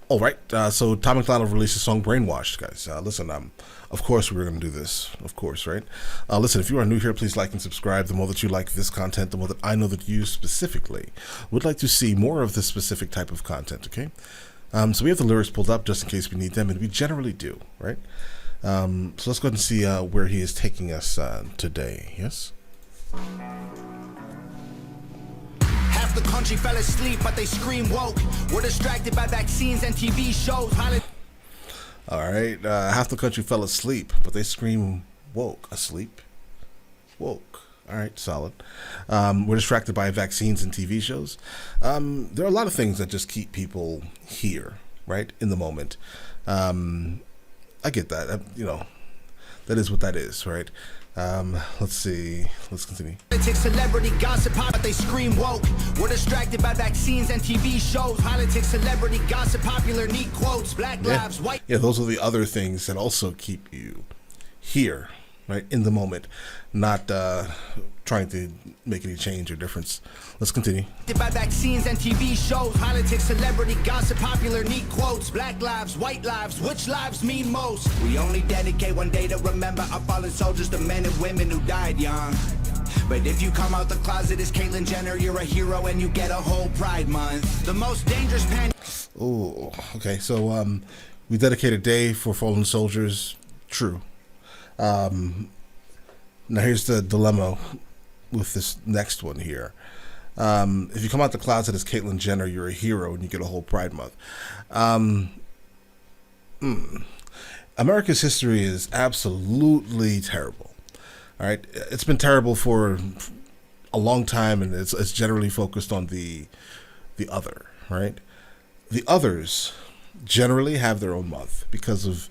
All right, so Tom MacDonald released the song "Brainwashed," guys. Listen, of course we're going to do this, of course, right? Listen, if you are new here, please like and subscribe. The more that you like this content, the more that I know that you specifically would like to see more of this specific type of content. Okay, so we have the lyrics pulled up just in case we need them, and we generally do, right? So let's go ahead and see where he is taking us today. Yes. The country fell asleep, but they scream woke. We're distracted by vaccines and TV shows. All right, half the country fell asleep, but they scream woke. Asleep, woke. All right, solid. We're distracted by vaccines and TV shows. There are a lot of things that just keep people here, right, in the moment. I get that. That is what that is, right? Let's see. Let's continue. Politics, celebrity, gossip, but they scream woke. We're distracted by vaccines and TV shows. Politics, celebrity, gossip, popular, neat quotes. Black lives, white. Yeah, those are the other things that also keep you here, right, in the moment, not trying to make any change or difference. Let's continue. By vaccines and TV shows. Politics, celebrity, gossip, popular, neat quotes. Black lives, white lives, which lives mean most? We only dedicate one day to remember our fallen soldiers, the men and women who died young. But if you come out the closet as Caitlyn Jenner, you're a hero and you get a whole Pride Month. The most dangerous Oh, okay. So we dedicate a day for fallen soldiers. True. Now here's the dilemma with this next one here. If you come out the closet as Caitlyn Jenner, you're a hero and you get a whole Pride Month. America's history is absolutely terrible. All right, it's been terrible for a long time, and it's generally focused on the other, right? The others generally have their own month because of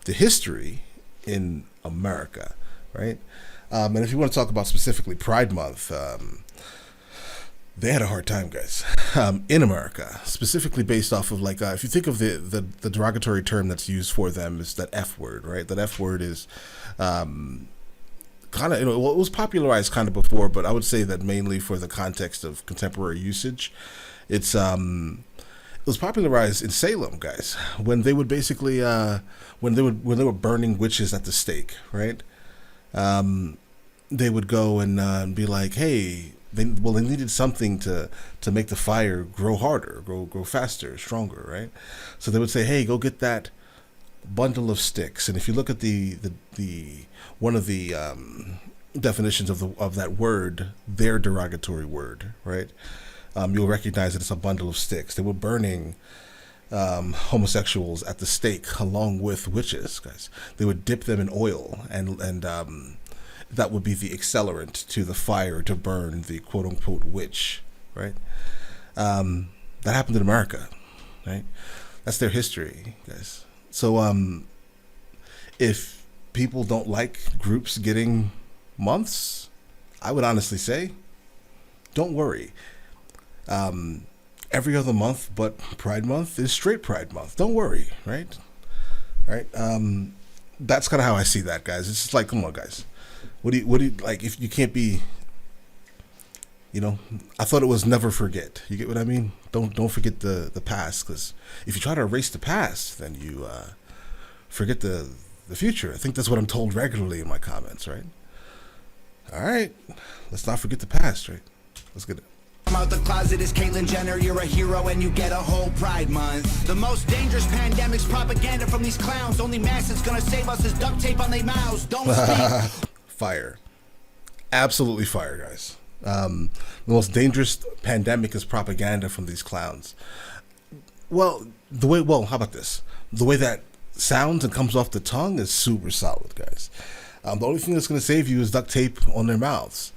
the history in America, right? And if you want to talk about specifically Pride Month, they had a hard time, guys, in America, specifically based off of if you think of the derogatory term that's used for them is that F word, right? That F word is kind of, it was popularized kind of before, but I would say that mainly for the context of contemporary usage. It was popularized in Salem, guys, when they would basically when they were burning witches at the stake, right? They would go and be like, hey, they needed something to make the fire grow harder, grow faster, stronger, right? So they would say, hey, go get that bundle of sticks. And if you look at the one of the definitions of that word, their derogatory word, right? You'll recognize that it's a bundle of sticks. They were burning homosexuals at the stake along with witches, guys. They would dip them in oil, and that would be the accelerant to the fire to burn the quote unquote witch, right? That happened in America, right? That's their history, guys. So if people don't like groups getting months, I would honestly say, don't worry. Every other month but Pride Month is straight Pride Month. Don't worry, right? Right? That's kind of how I see that, guys. It's just like, come on, guys. What do you like? If you can't be, I thought it was never forget. You get what I mean? Don't forget the past, because if you try to erase the past, then you forget the future. I think that's what I'm told regularly in my comments, right? All right, let's not forget the past, right? Let's get it. Come out the closet as Caitlyn Jenner, you're a hero and you get a whole Pride Month. The most dangerous pandemic's propaganda from these clowns. Only mask that's gonna save us is duct tape on their mouths. Don't speak. Fire. Absolutely fire, guys. The most dangerous pandemic is propaganda from these clowns. Well, how about this? The way that sounds and comes off the tongue is super solid, guys. The only thing that's going to save you is duct tape on their mouths.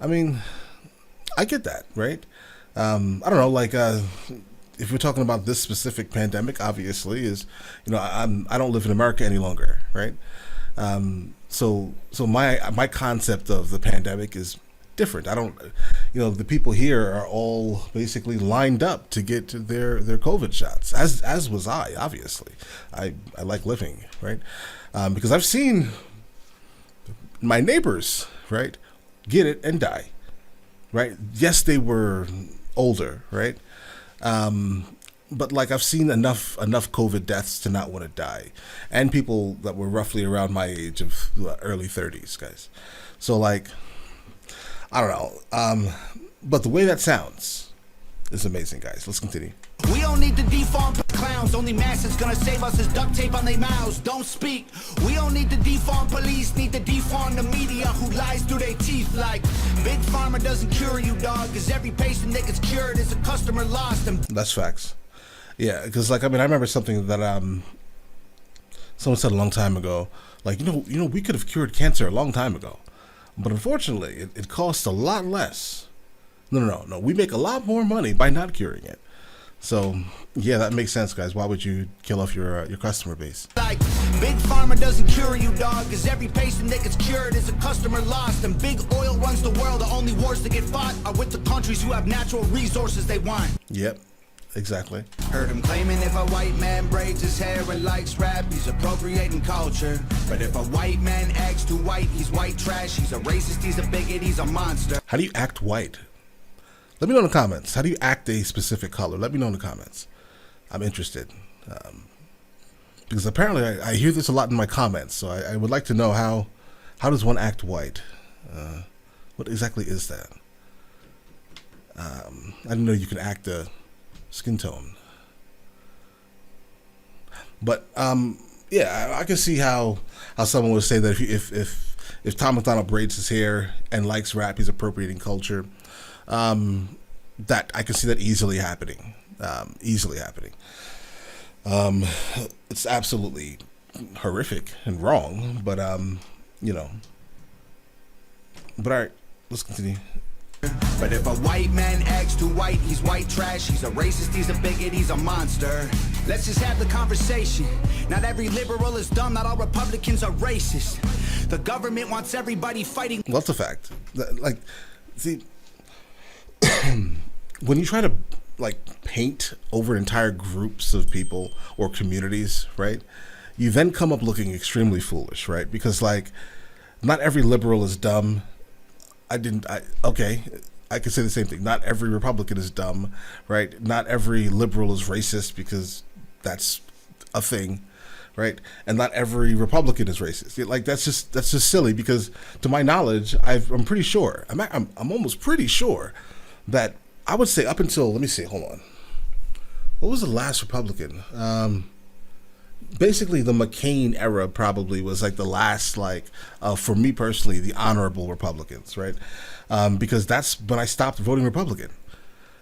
I mean, I get that, right? I don't know, if we're talking about this specific pandemic, obviously is, I don't live in America any longer, right? So my concept of the pandemic is different. I don't, the people here are all basically lined up to get to their COVID shots, as was I, obviously. I like living, right? Because I've seen my neighbors, right, get it and die, right? Yes, they were older, right? but like I've seen enough COVID deaths to not want to die, and people that were roughly around my age of early 30s, guys. So like, I don't know. But the way that sounds is amazing, guys. Let's continue. We don't need to deform clowns. Only mass that's gonna save us is duct tape on their mouths. Don't speak. We don't need to deform police. Need to deform the media who lies through their teeth. Like Big Pharma doesn't cure you, dog. Cause every patient that gets cured is a customer lost. And that's facts. Yeah, because like I remember something that someone said a long time ago. Like we could have cured cancer a long time ago, but unfortunately, it costs a lot less. No. We make a lot more money by not curing it. So, yeah, that makes sense, guys. Why would you kill off your customer base? Like, Big Pharma doesn't cure you, dog, because every patient that gets cured is a customer lost. And big oil runs the world. The only wars that get fought are with the countries who have natural resources they want. Yep, exactly. Heard him claiming if a white man braids his hair and likes rap, he's appropriating culture. But if a white man acts too white, he's white trash. He's a racist, he's a bigot, he's a monster. How do you act white? Let me know in the comments. How do you act a specific color? Let me know in the comments. I'm interested. Because apparently I hear this a lot in my comments. So I would like to know how does one act white? What exactly is that? I didn't know you can act a skin tone. But yeah, I can see how someone would say that if Tom MacDonald braids his hair and likes rap, he's appropriating culture. That I can see that easily happening. It's absolutely horrific and wrong, but But all right, let's continue. But if a white man acts too white, he's white trash. He's a racist, he's a bigot, he's a monster. Let's just have the conversation. Not every liberal is dumb, not all Republicans are racist. The government wants everybody fighting. Well, that's a fact. Like, see, when you try to paint over entire groups of people or communities, right, you then come up looking extremely foolish, right? Because not every liberal is dumb. Okay, I could say the same thing. Not every Republican is dumb, right? Not every liberal is racist, because that's a thing, right? And not every Republican is racist. That's just silly, because to my knowledge, I'm pretty sure. I'm almost pretty sure that I would say up until, let me see, hold on. What was the last Republican? Basically the McCain era probably was the last, for me personally, the honorable Republicans, right? Because that's when I stopped voting Republican.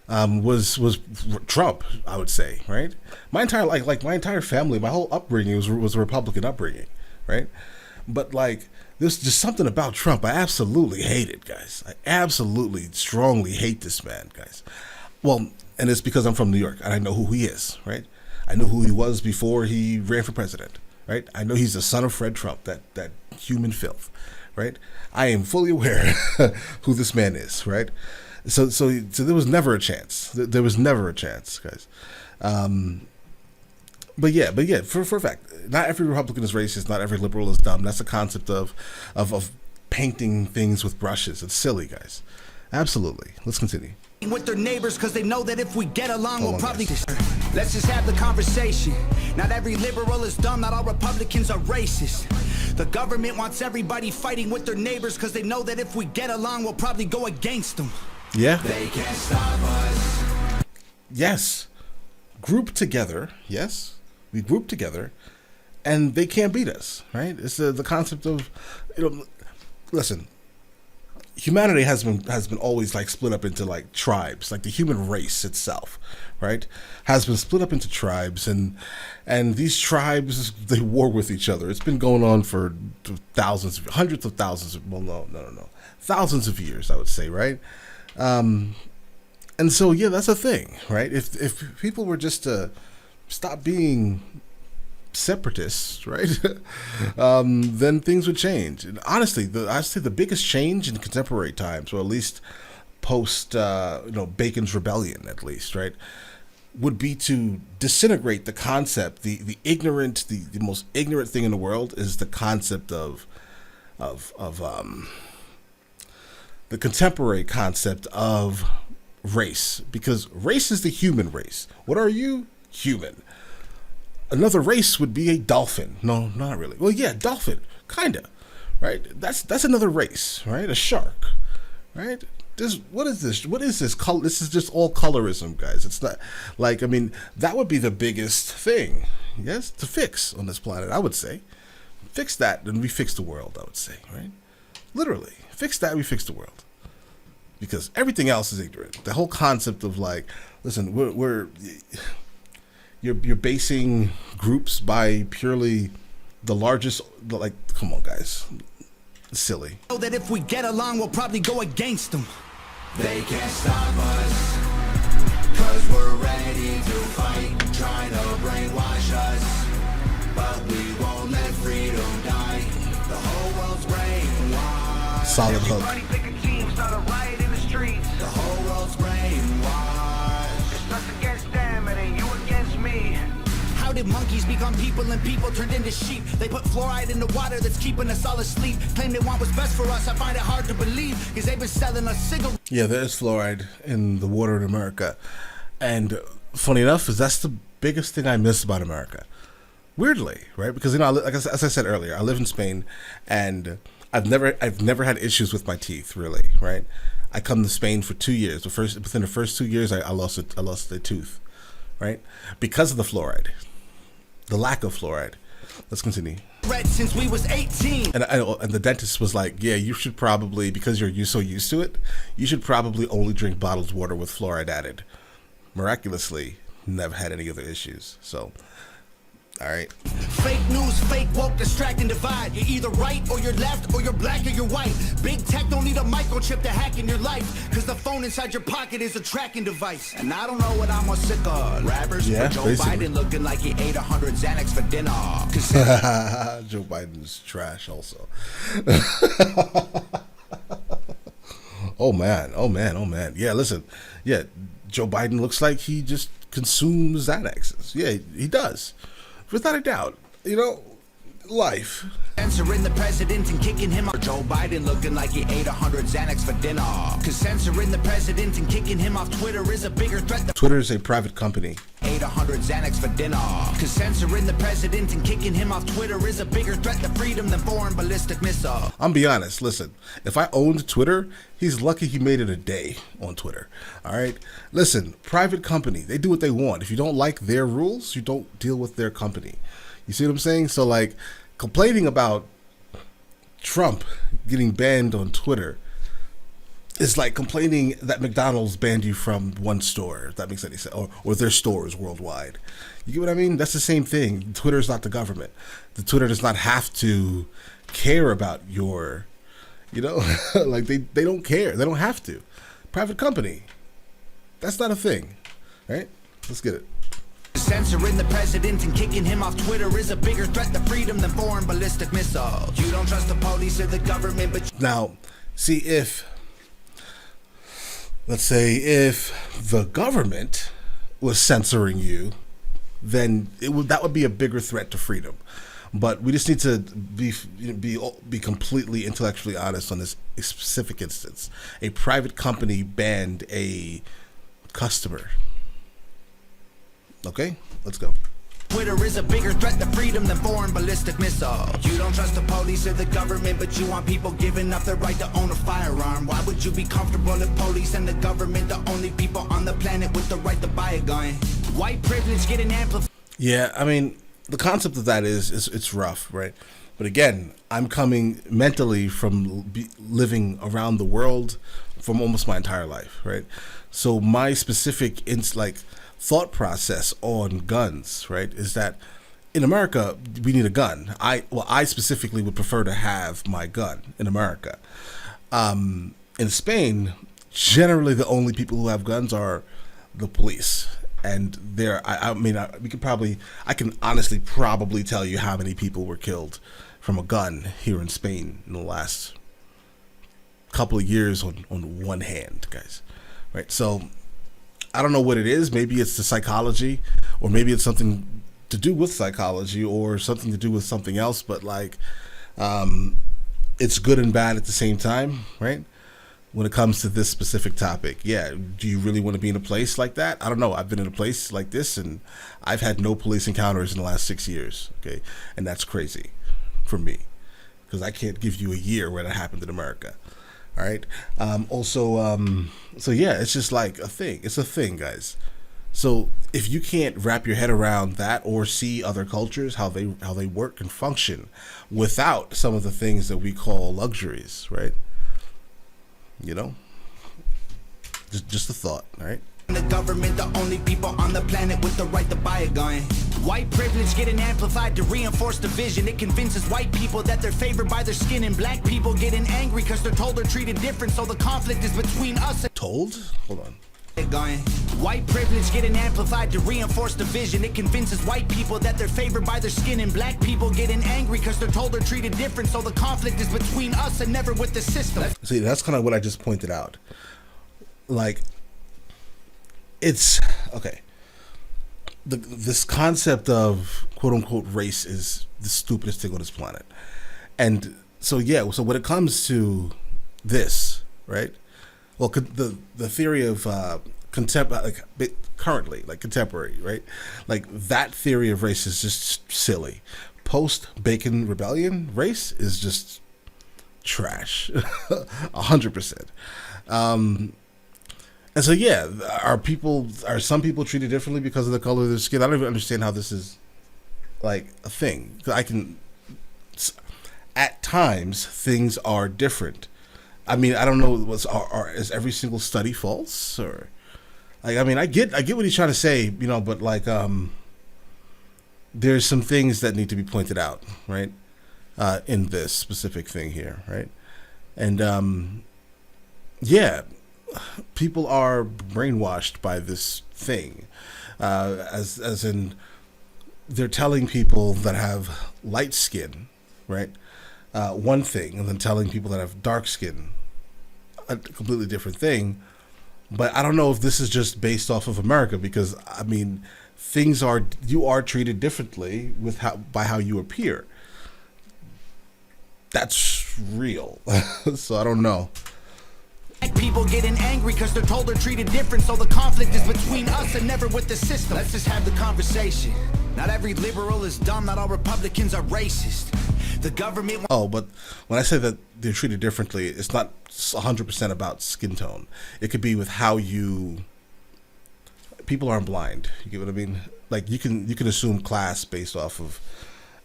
Was Trump, I would say, right? My entire my entire family, my whole upbringing was a Republican upbringing, right? But there's just something about Trump I absolutely hated, guys. I absolutely strongly hate this man, guys. Well, and it's because I'm from New York and I know who he is, right? I know who he was before he ran for president, right? I know he's the son of Fred Trump, that human filth, right? I am fully aware who this man is, right? So there was never a chance. There was never a chance, guys. But yeah, for a fact, not every Republican is racist. Not every liberal is dumb. That's the concept of painting things with brushes. It's silly, guys. Absolutely. Let's continue. With their neighbors, because they know that if we get along, we'll probably... Let's just have the conversation. Not every liberal is dumb. Not all Republicans are racist. The government wants everybody fighting with their neighbors, because they know that if we get along, we'll probably go against them. Yeah. They can't stop us. Yes. Group together. Yes. We group together, and they can't beat us, right? It's the concept of, listen, humanity has been always split up into tribes. The human race itself, right, has been split up into tribes, and these tribes, they war with each other. It's been going on for hundreds of thousands of, well, no, thousands of years, I would say, right? And so yeah, that's a thing, right? If people were just to stop being separatists, right? Then things would change. And honestly, I'd say the biggest change in contemporary times, or at least post, Bacon's Rebellion, at least, right, would be to disintegrate the concept. The most ignorant thing in the world is the concept of the contemporary concept of race, because race is the human race. What are you? human. Another race would be a dolphin. No, not really. Well, yeah, dolphin, kinda, right? That's another race, right? A shark, right? What is this? What is this? This is just all colorism, guys. It's not like, I mean, that would be the biggest thing, yes, to fix on this planet. I would say, fix that, and we fix the world. I would say, right? Literally, fix that, we fix the world. Because everything else is ignorant. The whole concept of like, listen, you're basing groups by purely the largest, like, come on, guys. It's silly. Know that if we get along, we'll probably go against them. They can't stop us, cause we're ready to fight, trying to brainwash us, but we won't let freedom die. The whole world's brainwashed. Solid hook. The whole world's brainwashed. It's us against them, it ain't you against me. How did monkeys become people and people turned into sheep? They put fluoride in the water that's keeping us all asleep. Claim they want what's best for us, I find it hard to believe, because they've been selling us cigarettes. Yeah, there's fluoride in the water in America. And funny enough, is that's the biggest thing I miss about America. Weirdly, right? Because, you know, as I said earlier, I live in Spain, and I've never had issues with my teeth, really, right? I come to Spain for 2 years. Within the first 2 years, I lost a tooth, right? Because of the fluoride, the lack of fluoride. Let's continue. Since we was 18. And the dentist was like, yeah, you should probably, because you're so used to it, you should probably only drink bottled water with fluoride added. Miraculously, never had any other issues. So, all right. Fake news, fake woke, distract and divide. You're either right or you're left, or you're black or you're white. Big tech don't need a microchip to hack in your life, because the phone inside your pocket is a tracking device. And I don't know what I'm more sick of. Rappers, yeah, Joe basically. Biden looking like he ate 100 Xanax for dinner. Joe Biden's trash also. Oh man. Yeah, listen. Yeah, Joe Biden looks like he just consumes Xanaxes. Yeah, he does. Without a doubt. You know, life. Censoring the president and kicking him off. Joe Biden looking like he ate 100 Xanax for dinner. Cause censoring the president and kicking him off Twitter is a bigger threat than Twitter is a private company. ate 100 Xanax for dinner. Cause censoring the president and kicking him off Twitter is a bigger threat to freedom than foreign ballistic missile. I'm be honest, listen, if I owned Twitter, he's lucky he made it a day on Twitter. All right? Listen, private company, they do what they want. If you don't like their rules, you don't deal with their company. You see what I'm saying? So, like, complaining about Trump getting banned on Twitter is like complaining that McDonald's banned you from one store, if that makes any sense, or their stores worldwide. You get what I mean? That's the same thing. Twitter is not the government. The Twitter does not have to care about your, you know, like they don't care. They don't have to. Private company. That's not a thing, right? Let's get it. Censoring the president and kicking him off Twitter is a bigger threat to freedom than foreign ballistic missiles. You don't trust the police or the government, but now, see, let's say if the government was censoring you, then that would be a bigger threat to freedom. But we just need to be completely intellectually honest on this specific instance. A private company banned a customer. Okay, let's go. Twitter is a bigger threat to freedom than foreign ballistic missiles. You don't trust the police or the government, but you want people giving up their right to own a firearm. Why would you be comfortable if police and the government the only people on the planet with the right to buy a gun? White privilege getting amplified. Yeah, I mean, the concept of that is it's rough, right? But again, I'm coming mentally from living around the world from almost my entire life, right? So my specific thought process on guns, right, is that in America we need a gun. I specifically would prefer to have my gun in America. In Spain, generally the only people who have guns are the police, and I can honestly probably tell you how many people were killed from a gun here in Spain in the last couple of years on one hand, guys, right? So I don't know what it is. Maybe it's the psychology, or maybe it's something to do with psychology, or something to do with something else. But it's good and bad at the same time, right? when it comes to this specific topic. Yeah, do you really want to be in a place like that? I don't know. I've been in a place like this, and I've had no police encounters in the last 6 years. Okay, and that's crazy for me, because I can't give you a year where that happened in America. All right. So yeah, it's just like a thing. It's a thing, guys. So if you can't wrap your head around that or see other cultures, how they work and function without some of the things that we call luxuries, right? You know, just a thought, right? The government, the only people on the planet with the right to buy a gun. White privilege getting amplified to reinforce division. It convinces white people that they're favored by their skin, and black people getting angry because they're told they're treated different. So the conflict is between us and told. Hold on. White privilege getting amplified to reinforce division. It convinces white people that they're favored by their skin, and black people getting angry because they're told they're treated different. So the conflict is between us and never with the system. See, that's kind of what I just pointed out. Like, it's okay. This concept of quote unquote race is the stupidest thing on this planet. And so yeah, so when it comes to this, right? Well, the theory of currently, like contemporary, right? Like that theory of race is just silly. Post-Bacon Rebellion race is just trash, 100%. And so yeah, are some people treated differently because of the color of their skin? I don't even understand how this is like a thing. At times things are different. I mean, I don't know. Is every single study false, or like? I mean, I get what he's trying to say, you know, but like, there's some things that need to be pointed out, right? In this specific thing here, right? And yeah, people are brainwashed by this thing, as in they're telling people that have light skin, right? One thing, and then telling people that have dark skin a completely different thing. But I don't know if this is just based off of America, because I mean, you are treated differently by how you appear. That's real. So I don't know. People getting angry because they're told they're treated different. So the conflict is between us and never with the system. Let's just have the conversation. Not every liberal is dumb. Not all Republicans are racist. The government. Oh, but when I say that they're treated differently, it's not 100% about skin tone. It could be with how people aren't blind. You get what I mean? Like you can assume class based off of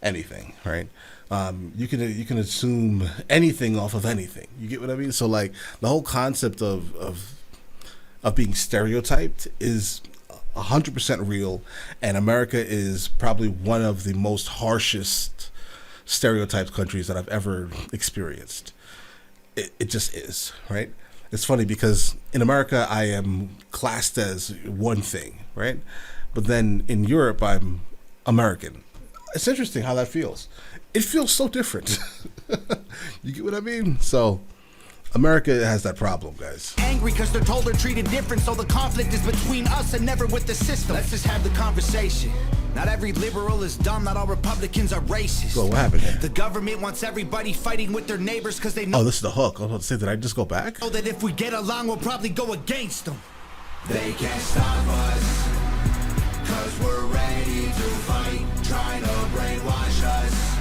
anything, right? You can assume anything off of anything. You get what I mean? So like the whole concept of being stereotyped is 100% real, and America is probably one of the most harshest stereotyped countries that I've ever experienced. It just is, right? It's funny because in America I am classed as one thing, right? But then in Europe I'm American. It's interesting how that feels. It feels so different. You get what I mean? So America has that problem, guys. Angry because they're told they're treated different. So the conflict is between us and never with the system. Let's just have the conversation. Not every liberal is dumb. Not all Republicans are racist. So what happened here? The government wants everybody fighting with their neighbors because they know. Oh, this is the hook. I was about to say, did I just go back? Know that if we get along, we'll probably go against them. They can't stop us because we're ready to fight, trying to brainwash us.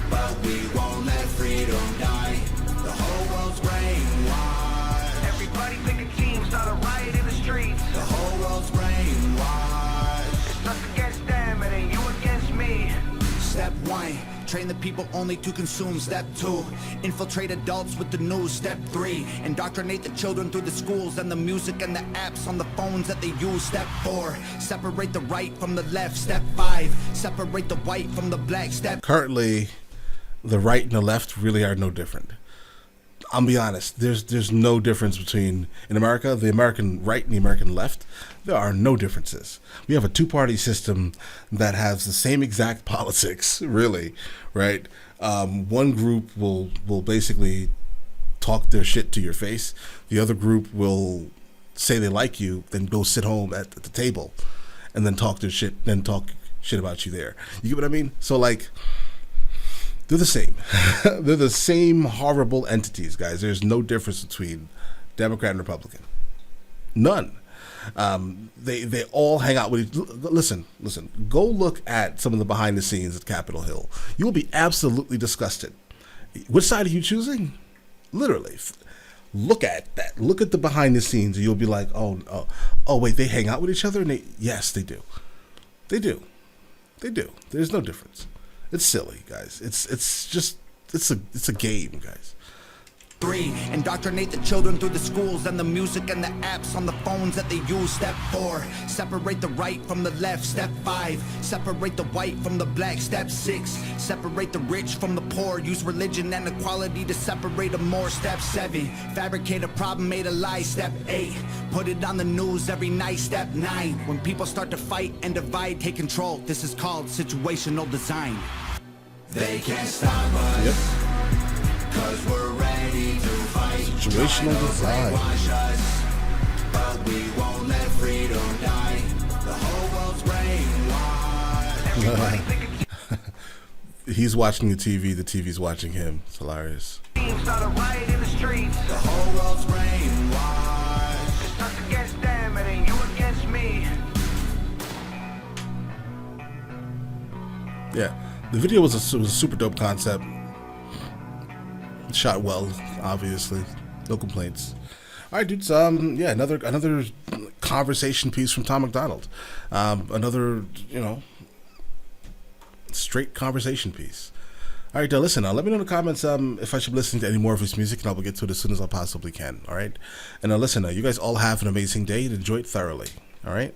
But we won't let freedom die. The whole world's brainwashed. Everybody pick a team, start a riot in the streets. The whole world's brainwashed. It's us against them, it ain't you against me. Step 1, train the people only to consume. Step 2, infiltrate adults with the news. Step 3, indoctrinate the children through the schools and the music and the apps on the phones that they use. Step 4, separate the right from the left. Step 5, separate the white from the black. Step. Currently, the right and the left really are no different. I'll be honest, there's no difference between, in America, the American right and the American left. There are no differences. We have a two-party system that has the same exact politics, really, right? One group will basically talk their shit to your face. The other group will say they like you, then go sit home at the table, and then talk shit about you there. You get what I mean? So like, they're the same. They're the same horrible entities, guys. There's no difference between Democrat and Republican. None. They all hang out with each. Listen. Go look at some of the behind the scenes at Capitol Hill. You will be absolutely disgusted. Which side are you choosing? Literally, look at that. Look at the behind the scenes, and you'll be like, oh, wait, they hang out with each other, and yes, they do. They do. There's no difference. It's silly, guys. It's a game, guys. 3. Indoctrinate the children through the schools and the music and the apps on the phones that they use. Step 4. Separate the right from the left. Step 5. Separate the white from the black. Step 6. Separate the rich from the poor. Use religion and equality to separate them more. Step 7. Fabricate a problem, made a lie. Step 8. Put it on the news every night. Step 9. When people start to fight and divide, take control. This is called situational design. They can't stop us. Yep. 'Cause we're ready to fight. Situational design. Us, but we won't let freedom die. The whole world's brainwashed. He's watching the TV's watching him. It's hilarious. The whole world's brainwashed. It's us against them, it ain't you against me. Yeah, the video was a super dope concept. Shot well, obviously, no complaints. All right, dudes. Yeah, another conversation piece from Tom MacDonald. Another, straight conversation piece. All right, listen. Let me know in the comments if I should be listening to any more of his music, and I will get to it as soon as I possibly can. All right, and listen. You guys all have an amazing day and enjoy it thoroughly. All right.